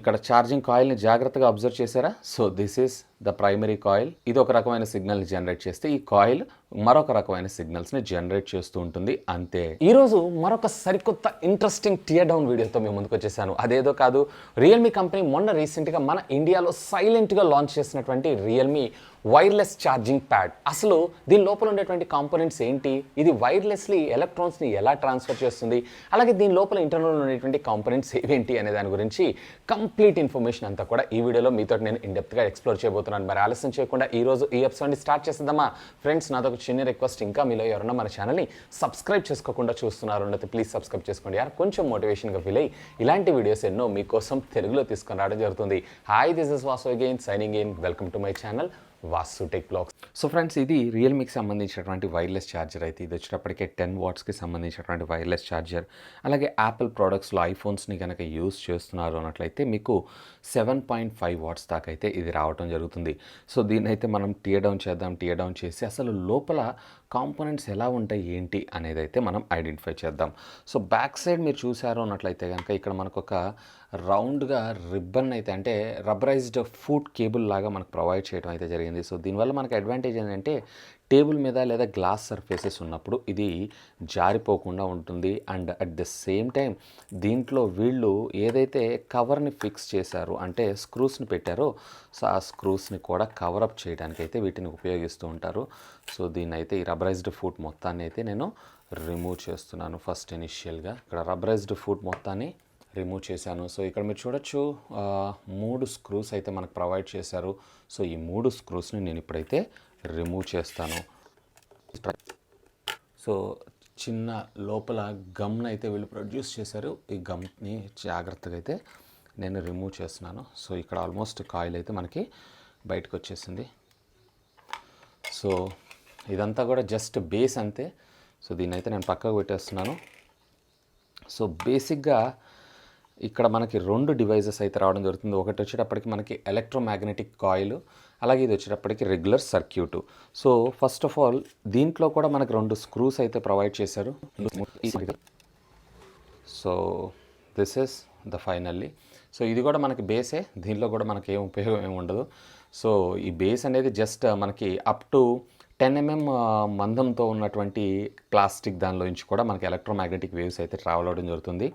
ఇక్కడ ఛార్జింగ్ కాయిల్ని జాగ్రత్తగా అబ్జర్వ్ చేశారా? So this is the primary coil. ఇది ఒక రకమైన సిగ్నల్ని జనరేట్ చేస్తే ఈ కాయిల్ మరొక రకమైన సిగ్నల్స్ని జనరేట్ చేస్తూ ఉంటుంది. అంతే. ఈరోజు మరొక సరికొత్త ఇంట్రెస్టింగ్ టియర్ డౌన్ వీడియోతో మేము ముందుకు వచ్చేసాను. అదేదో కాదు, రియల్మీ కంపెనీ మొన్న రీసెంట్గా మన ఇండియాలో సైలెంట్గా లాంచ్ చేసినటువంటి రియల్మీ వైర్లెస్ ఛార్జింగ్ ప్యాడ్. అసలు దీని లోపల ఉండేటువంటి కాంపోనెంట్స్ ఏంటి, ఇది వైర్లెస్లీ ఎలక్ట్రాన్స్ని ఎలా ట్రాన్స్ఫర్ చేస్తుంది, అలాగే దీని లోపల ఇంటర్నల్ ఉండేటువంటి కాంపోనెంట్స్ ఏవేంటి అనే దాని గురించి కంప్లీట్ ఇన్ఫర్మేషన్ అంతా కూడా ఈ వీడియోలో మీతో నేను ఇన్డెప్త్గా ఎక్స్ప్లోర్ చేయబోతున్నాను. మరి ఆలస్యం చేయకుండా ఈ రోజు ఈ ఎపిసోడ్ని స్టార్ట్ చేసేద్దామా? ఫ్రెండ్స్, నాదొక చిన్న రిక్వెస్ట్, ఇంకా మీలో ఎవరన్నా మన ఛానల్ని సబ్స్క్రైబ్ చేసుకోకుండా చూస్తున్నారు అంటే ప్లీజ్ సబ్స్క్రైబ్ చేసుకోండి యార్. కొంచెం మోటివేషన్గా ఫీల్ అయ్యి ఇలాంటి వీడియోస్ ఎన్నో మీకోసం తెలుగులో తీసుకొని రావడం జరుగుతుంది. Hi, this is Vasu again signing in. Welcome to my channel Vasu tech blogs. So friends, ఇది రియల్మీకి సంబంధించినటువంటి వైర్లెస్ ఛార్జర్ అయితే. ఇది వచ్చేటప్పటికే 10 వాట్స్కి సంబంధించినటువంటి వైర్లెస్ ఛార్జర్. అలాగే యాపిల్ ప్రోడక్ట్స్లో ఐఫోన్స్ని కనుక యూస్ చేస్తున్నారు అన్నట్లయితే మీకు 7.5 వాట్స్ దాకా అయితే ఇది రావడం జరుగుతుంది. సో దీన్ని అయితే మనం టియర్ డౌన్ చేద్దాం. టియర్ డౌన్ చేసి అసలు లోపల కాంపోనెంట్స్ ఎలా ఉంటాయి ఏంటి అనేది అయితే మనం ఐడెంటిఫై చేద్దాం. సో బ్యాక్ సైడ్ మీరు చూసారు అన్నట్లయితే కనుక ఇక్కడ మనకు ఒక రౌండ్గా రిబ్బన్ అయితే, అంటే రబ్బరైజ్డ్ ఫుట్ కేబుల్ లాగా మనకు ప్రొవైడ్ చేయడం అయితే జరిగింది. సో దీనివల్ల మనకు అడ్వాంటేజ్ ఏంటంటే టేబుల్ మీద లేదా గ్లాస్ సర్ఫేసెస్ ఉన్నప్పుడు ఇది జారిపోకుండా ఉంటుంది. And at the same time దీంట్లో వీళ్ళు ఏదైతే కవర్ని ఫిక్స్ చేశారో, అంటే స్క్రూస్ని పెట్టారో, సో ఆ స్క్రూస్ని కూడా కవరప్ చేయడానికి అయితే వీటిని ఉపయోగిస్తూ ఉంటారు. సో దీన్ని అయితే ఈ రబ్బరైజ్డ్ ఫుట్ మొత్తాన్ని అయితే నేను రిమూవ్ చేస్తున్నాను. ఫస్ట్ ఇనిషియల్గా ఇక్కడ రబ్బరైజ్డ్ ఫుట్ మొత్తాన్ని రిమూవ్ చేశాను. సో ఇక్కడ మీరు చూడొచ్చు 3 స్క్రూస్ అయితే మనకు ప్రొవైడ్ చేశారు. సో ఈ 3 స్క్రూస్ని నేను ఇప్పుడైతే రిమూవ్ చేస్తాను. సో చిన్న లోపల గమ్ని అయితే వీళ్ళు ప్రొడ్యూస్ చేశారు. ఈ గమ్ని జాగ్రత్తగా అయితే నేను రిమూవ్ చేస్తున్నాను. సో ఇక్కడ ఆల్మోస్ట్ కాయిల్ అయితే మనకి బయటకు వచ్చేసింది. సో ఇదంతా కూడా జస్ట్ బేస్ అంతే. సో దీన్ని అయితే నేను పక్కకు పెట్టేస్తున్నాను. సో బేసిక్గా ఇక్కడ మనకి 2 డివైజెస్ అయితే రావడం జరుగుతుంది. ఒకటి వచ్చేటప్పటికి మనకి ఎలక్ట్రోమాగ్నెటిక్ కాయిల్, అలాగే ఇది వచ్చేటప్పటికి regular circuit. So first of all దీంట్లో కూడా మనకి 2 స్క్రూస్ అయితే ప్రొవైడ్ చేశారు. So this is the finally. So ఇది కూడా మనకి బేసే, దీంట్లో కూడా మనకి ఏం ఉపయోగం ఏమి ఉండదు. సో ఈ బేస్ అనేది జస్ట్ మనకి అప్ టు 10 mm మందంతో ఉన్నటువంటి ప్లాస్టిక్ దానిలో నుంచి కూడా మనకి ఎలక్ట్రోమాగ్నెటిక్ వేవ్స్ అయితే ట్రావెల్ అవ్వడం జరుగుతుంది.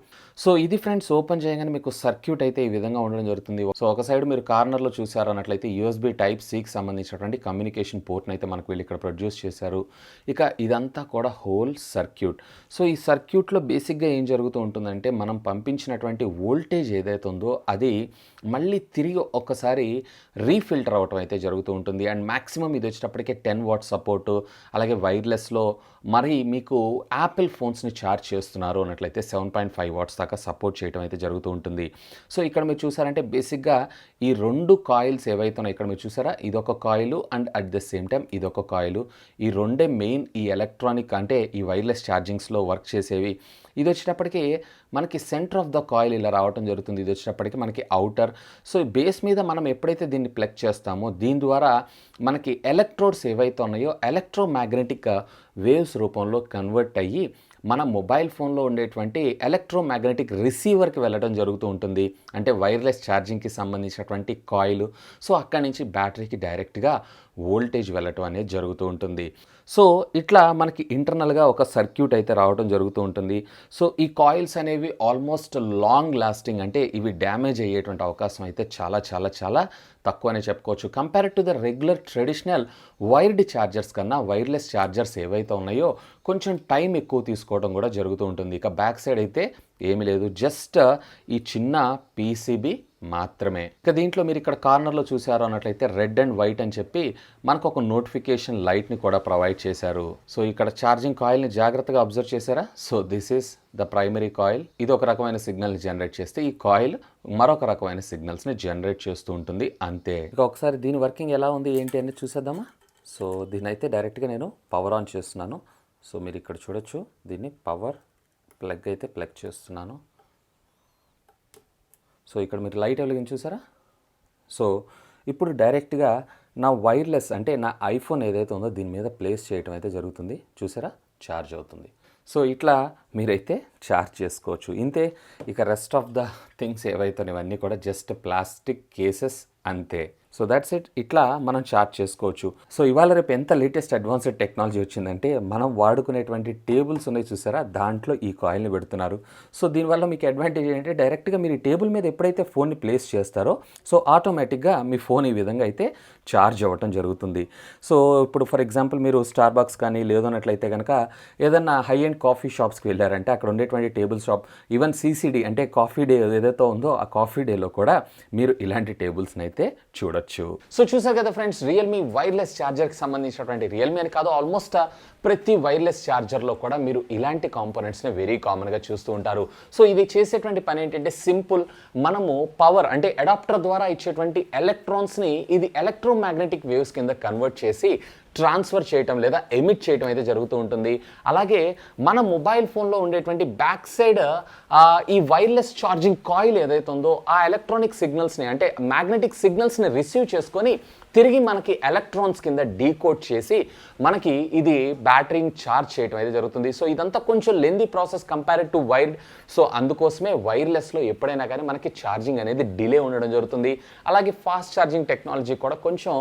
సో ఇది ఫ్రెండ్స్, ఓపెన్ చేయగానే మీకు సర్క్యూట్ అయితే ఈ విధంగా ఉండడం జరుగుతుంది. సో ఒక సైడ్ మీరు కార్నర్లో చూసారు అన్నట్లయితే USB Type-Cకి సంబంధించినటువంటి కమ్యూనికేషన్ పోర్ట్ని అయితే మనకు వీళ్ళు ఇక్కడ ప్రొడ్యూస్ చేశారు. ఇక ఇదంతా కూడా హోల్ సర్క్యూట్. సో ఈ సర్క్యూట్లో బేసిక్గా ఏం జరుగుతూ ఉంటుందంటే, మనం పంపించినటువంటి వోల్టేజ్ ఏదైతే ఉందో అది మళ్ళీ తిరిగి ఒక్కసారి రీఫిల్టర్ అవ్వటం అయితే జరుగుతూ ఉంటుంది. అండ్ మ్యాక్సిమం ఇది వచ్చేటప్పటికే 10 వాట్స్ సపోర్టు. అలాగే వైర్లెస్లో మరి మీకు యాపిల్ ఫోన్స్ని ఛార్జ్ చేస్తున్నారు అన్నట్లయితే 7.5 వాట్స్ దాకా సపోర్ట్ చేయడం అయితే జరుగుతూ ఉంటుంది. సో ఇక్కడ మీరు చూసారంటే బేసిక్గా ఈ 2 కాయిల్స్ ఏవైతే ఉన్నాయో ఇక్కడ మీరు చూసారా, ఇదొక coil and at the same time ఇదొక కాయిల్. ఈ 2 మెయిన్ ఈ ఎలక్ట్రానిక్ అంటే ఈ వైర్లెస్ ఛార్జింగ్స్లో వర్క్ చేసేవి. ఇది వచ్చేటప్పటికి మనకి సెంటర్ ఆఫ్ ద కాయిల్ ఇలా రావడం జరుగుతుంది. ఇది వచ్చేటప్పటికి మనకి అవుటర్. సో బేస్ మీద మనం ఎప్పుడైతే దీన్ని ప్లగ్ చేస్తామో దీని ద్వారా మనకి ఎలక్ట్రోడ్స్ ఏవైతే ఉన్నాయో ఎలక్ట్రోమాగ్నెటిక్ వేవ్స్ రూపంలో కన్వర్ట్ అయ్యి మన మొబైల్ ఫోన్లో ఉండేటువంటి ఎలక్ట్రోమాగ్నెటిక్ రిసీవర్కి వెళ్ళడం జరుగుతూ ఉంటుంది. అంటే వైర్లెస్ ఛార్జింగ్కి సంబంధించినటువంటి కాయిల్. సో అక్కడి నుంచి బ్యాటరీకి డైరెక్ట్గా వోల్టేజ్ వెళ్ళటం అనేది జరుగుతూ ఉంటుంది. సో ఇట్లా మనకి ఇంటర్నల్గా ఒక సర్క్యూట్ అయితే రావడం జరుగుతూ ఉంటుంది. సో ఈ కాయిల్స్ అనేవి ఆల్మోస్ట్ లాంగ్ లాస్టింగ్, అంటే ఇవి డ్యామేజ్ అయ్యేటువంటి అవకాశం అయితే చాలా చాలా చాలా తక్కువ అని చెప్పుకోవచ్చు. Compare to the regular traditional wired chargers కన్నా వైర్లెస్ ఛార్జర్స్ ఏవైతే ఉన్నాయో కొంచెం టైం ఎక్కువ తీసుకోవడం కూడా జరుగుతూ ఉంటుంది. ఇక బ్యాక్ సైడ్ అయితే ఏమీ లేదు, జస్ట్ ఈ చిన్న PCB మాత్రమే. ఇక దీంట్లో మీరు ఇక్కడ కార్నర్లో చూసారు అన్నట్లయితే రెడ్ అండ్ వైట్ అని చెప్పి మనకు ఒక నోటిఫికేషన్ లైట్ని కూడా ప్రొవైడ్ చేశారు. సో ఇక్కడ ఛార్జింగ్ కాయిల్ని జాగ్రత్తగా అబ్జర్వ్ చేశారా? So this is the primary coil. ఇది ఒక రకమైన సిగ్నల్ని జనరేట్ చేస్తే ఈ కాయిల్ మరొక రకమైన సిగ్నల్స్ని జనరేట్ చేస్తూ ఉంటుంది. అంతే. ఇక ఒకసారి దీని వర్కింగ్ ఎలా ఉంది ఏంటి అనేది చూసేద్దామా? సో దీన్ని అయితే డైరెక్ట్గా నేను పవర్ ఆన్ చేస్తున్నాను. సో మీరు ఇక్కడ చూడొచ్చు, దీన్ని పవర్ ప్లగ్ అయితే ప్లగ్ చేస్తున్నాను. సో ఇక్కడ మీరు లైట్ వెలిగించి చూసారా? సో ఇప్పుడు డైరెక్ట్గా నా వైర్లెస్ అంటే నా ఐఫోన్ ఏదైతే ఉందో దీని మీద ప్లేస్ చేయడం అయితే జరుగుతుంది. చూసారా, ఛార్జ్ అవుతుంది. సో ఇట్లా మీరైతే చార్జ్ చేసుకోవచ్చు. ఇంతే. ఇక రెస్ట్ ఆఫ్ ద థింగ్స్ ఏవైతే ఇవన్నీ కూడా జస్ట్ ప్లాస్టిక్ కేసెస్ అంతే. So that's it. ఇట్లా మనం చార్జ్ చేసుకోవచ్చు. సో ఇవాళ రేపు ఎంత లేటెస్ట్ అడ్వాన్స్డ్ టెక్నాలజీ వచ్చిందంటే మనం వాడుకునేటువంటి టేబుల్స్ ఉన్నాయి చూసారా, దాంట్లో ఈ కాయిల్ని పెడుతున్నారు. సో దీనివల్ల మీకు అడ్వాంటేజ్ ఏంటంటే డైరెక్ట్గా మీరు ఈ టేబుల్ మీద ఎప్పుడైతే ఫోన్ని ప్లేస్ చేస్తారో సో ఆటోమేటిక్గా మీ ఫోన్ ఈ విధంగా అయితే ఛార్జ్ అవ్వటం జరుగుతుంది. సో ఇప్పుడు ఫర్ ఎగ్జాంపుల్ మీరు స్టార్ బాక్స్ కానీ లేదన్నట్లయితే కనుక ఏదన్నా హై అండ్ కాఫీ షాప్స్కి వెళ్ళారంటే అక్కడ ఉండేటువంటి టేబుల్ షాప్ ఈవెన్ CCD అంటే కాఫీ డే ఏదైతే ఉందో ఆ కాఫీ డేలో కూడా మీరు ఇలాంటి టేబుల్స్ని అయితే చూడొచ్చు. సో చూసారు కదా ఫ్రెండ్స్, రియల్మీ వైర్లెస్ ఛార్జర్కి సంబంధించినటువంటి రియల్మీ అని కాదు ఆల్మోస్ట్ ప్రతి వైర్లెస్ ఛార్జర్లో కూడా మీరు ఇలాంటి కాంపోనెంట్స్ని వెరీ కామన్గా చూస్తూ ఉంటారు. సో ఇది చేసేటువంటి పని ఏంటంటే సింపుల్, మనము పవర్ అంటే అడాప్టర్ ద్వారా ఇచ్చేటువంటి ఎలక్ట్రాన్స్ని ఇది ఎలక్ట్రోమాగ్నెటిక్ వేవ్స్ కింద కన్వర్ట్ చేసి ట్రాన్స్ఫర్ చేయటం లేదా ఎమిట్ చేయటం అయితే జరుగుతూ ఉంటుంది. అలాగే మన మొబైల్ ఫోన్లో ఉండేటువంటి బ్యాక్ సైడ్ ఈ వైర్లెస్ ఛార్జింగ్ కాయిల్ ఏదైతే ఉందో ఆ ఎలక్ట్రానిక్ సిగ్నల్స్ని అంటే మ్యాగ్నెటిక్ సిగ్నల్స్ని రిసీవ్ చేసుకొని తిరిగి మనకి ఎలక్ట్రాన్స్ కింద డీకోడ్ చేసి మనకి ఇది బ్యాటరీని ఛార్జ్ చేయడం అయితే జరుగుతుంది. సో ఇదంతా కొంచెం lengthy process compared to wired. So అందుకోసమే వైర్లెస్లో ఎప్పుడైనా కానీ మనకి ఛార్జింగ్ అనేది డిలే ఉండడం జరుగుతుంది. అలాగే ఫాస్ట్ ఛార్జింగ్ టెక్నాలజీ కూడా కొంచెం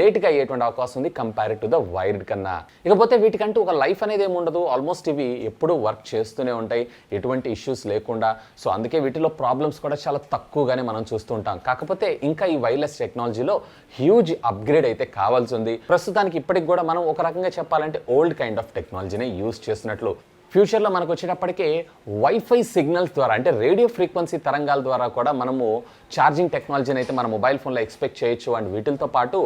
లేట్గా అయ్యేటువంటి అవకాశం ఉంది కంపేర్డ్ టు ద వైర్డ్ కన్నా. ఇకపోతే వీటికంటూ ఒక లైఫ్ అనేది ఏమి ఉండదు. ఆల్మోస్ట్ ఇవి ఎప్పుడూ వర్క్ చేస్తూనే ఉంటాయి ఎటువంటి ఇష్యూస్ లేకుండా. సో అందుకే వీటిలో ప్రాబ్లమ్స్ కూడా చాలా తక్కువగానే మనం చూస్తూ ఉంటాం. కాకపోతే ఇంకా ఈ వైర్లెస్ టెక్నాలజీలో హ్యూజ్ అప్గ్రేడ్ అయితే కావాల్సి ఉంది. ప్రస్తుతానికి ఇప్పటికి కూడా మనం ఒక రకంగా చెప్పాలంటే ఓల్డ్ కైండ్ ఆఫ్ టెక్నాలజీనే యూజ్ చేస్తున్నట్లు. ఫ్యూచర్లో మనకు వచ్చేటప్పటికే వైఫై సిగ్నల్స్ ద్వారా అంటే రేడియో ఫ్రీక్వెన్సీ తరంగాల ద్వారా కూడా మనము ఛార్జింగ్ టెక్నాలజీని అయితే మన మొబైల్ ఫోన్లో ఎక్స్పెక్ట్ చేయొచ్చు. అండ్ వీటితో పాటు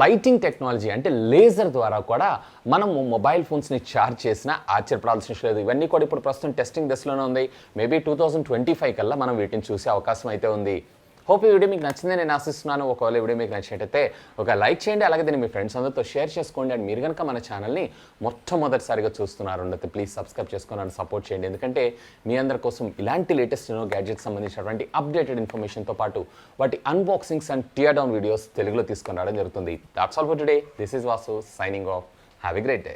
లైటింగ్ టెక్నాలజీ అంటే లేజర్ ద్వారా కూడా మనము మొబైల్ ఫోన్స్ని ఛార్జ్ చేసినా ఆశ్చర్యపడాల్సిన విషయం లేదు. ఇవన్నీ కూడా ఇప్పుడు ప్రస్తుతం టెస్టింగ్ దశలోనే ఉంది. మేబీ 2025 కల్లా మనం వీటిని చూసే అవకాశం అయితే ఉంది. హోప్ ఈ వీడియో మీకు నచ్చిందని నేను ఆశిస్తున్నాను. ఒకవేళ వీడియో మీకు నచ్చినట్టయితే ఒక లైక్ చేయండి, అలాగే దీన్ని మీ ఫ్రెండ్స్ అందరితో షేర్ చేసుకోండి. అండ్ మీరు కనుక మన ఛానల్ని మొట్టమొదటిసారిగా చూస్తున్నారు అంటే ప్లీజ్ సబ్స్క్రైబ్ చేసుకొని నన్ను సపోర్ట్ చేయండి. ఎందుకంటే మీ అందరి కోసం ఇలాంటి లేటెస్ట్ గ్యాడ్జెట్స్ సంబంధించినటువంటి అప్డేటెడ్ ఇన్ఫర్మేషన్తో పాటు వాటి unboxings and tear down videos తెలుగులో తీసుకొని రావడం జరుగుతుంది. That's all for today. This is Vasu signing off. Have a great day.